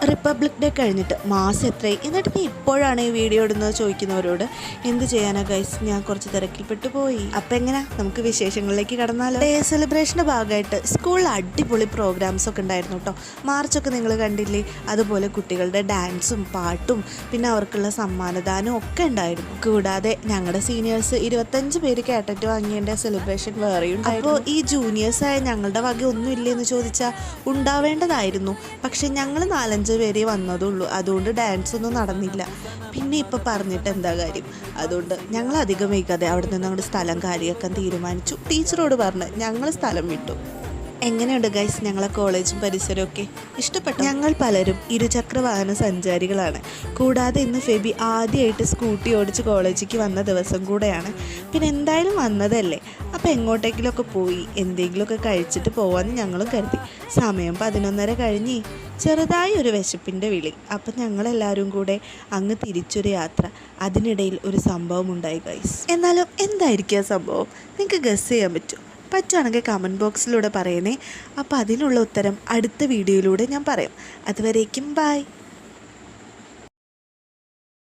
Republic day കഴിഞ്ഞിട്ട് മാസം എത്രയായി, എന്നിട്ട് നീ ഇപ്പോഴാണ് ഈ വീഡിയോ ഇടുന്നത് ചോദിക്കുന്നവരോട് എന്ത് ചെയ്യാനാ ഗൈസ്, ഞാൻ കുറച്ച് തിരക്കിൽപ്പെട്ടു പോയി. അപ്പം എങ്ങനെ നമുക്ക് വിശേഷങ്ങളിലേക്ക് കടന്നാലോ. ഡേ സെലിബ്രേഷൻ്റെ ഭാഗമായിട്ട് സ്കൂളിൽ അടിപൊളി പ്രോഗ്രാംസ് ഒക്കെ ഉണ്ടായിരുന്നു കേട്ടോ. മാർച്ചൊക്കെ നിങ്ങൾ കണ്ടില്ലേ, അതുപോലെ കുട്ടികളുടെ ഡാൻസും പാട്ടും പിന്നെ അവർക്കുള്ള സമ്മാനദാനവും ഒക്കെ ഉണ്ടായിരുന്നു. കൂടാതെ ഞങ്ങളുടെ സീനിയേഴ്സ് 25 പേര് കേട്ടിട്ട് വാങ്ങിയതിൻ്റെ സെലിബ്രേഷൻ വേറെയും. അപ്പോൾ ഈ ജൂനിയേഴ്സായ ഞങ്ങളുടെ വക ഒന്നും ഇല്ലെന്ന് ചോദിച്ചാൽ ഉണ്ടാവേണ്ടതായിരുന്നു. പക്ഷെ ഞങ്ങൾ 4-5 പേരെ വന്നതുള്ളൂ, അതുകൊണ്ട് ഡാൻസ് ഒന്നും നടന്നില്ല. പിന്നെ ഇപ്പം പറഞ്ഞിട്ട് എന്താ കാര്യം, അതുകൊണ്ട് ഞങ്ങൾ അധികം വൈകാതെ അവിടെ നിന്ന് അങ്ങോട്ട് സ്ഥലം കാര്യമാക്കാൻ തീരുമാനിച്ചു. ടീച്ചറോട് പറഞ്ഞ് ഞങ്ങൾ സ്ഥലം വിട്ടു. എങ്ങനെയുണ്ട് ഗൈസ് ഞങ്ങളെ കോളേജും പരിസരവും ഒക്കെ? ഇഷ്ടപ്പെട്ടു. ഞങ്ങൾ പലരും ഇരുചക്ര വാഹന സഞ്ചാരികളാണ്. കൂടാതെ ഇന്ന് ഫെബി ആദ്യമായിട്ട് സ്കൂട്ടി ഓടിച്ച് കോളേജിലേക്ക് വന്ന ദിവസം കൂടെയാണ്. പിന്നെ എന്തായാലും വന്നതല്ലേ, അപ്പോൾ എങ്ങോട്ടെങ്കിലുമൊക്കെ പോയി എന്തെങ്കിലുമൊക്കെ കഴിച്ചിട്ട് പോകാമെന്ന് ഞങ്ങളും കരുതി. സമയം 11:30 കഴിഞ്ഞ് ചെറുതായി ഒരു വിശപ്പിൻ്റെ വിളി. അപ്പം ഞങ്ങളെല്ലാവരും കൂടെ അങ്ങ് തിരിച്ചൊരു യാത്ര. അതിനിടയിൽ ഒരു സംഭവം ഉണ്ടായി ഗൈസ്. എന്നാലും എന്തായിരിക്കും ആ സംഭവം? നിങ്ങൾക്ക് ഗസ് ചെയ്യാൻ പറ്റുകയാണെങ്കിൽ കമൻറ്റ് ബോക്സിലൂടെ പറയണേ. അപ്പോൾ അതിനുള്ള ഉത്തരം അടുത്ത വീഡിയോയിലൂടെ ഞാൻ പറയാം. അതുവരേക്കും ബൈ.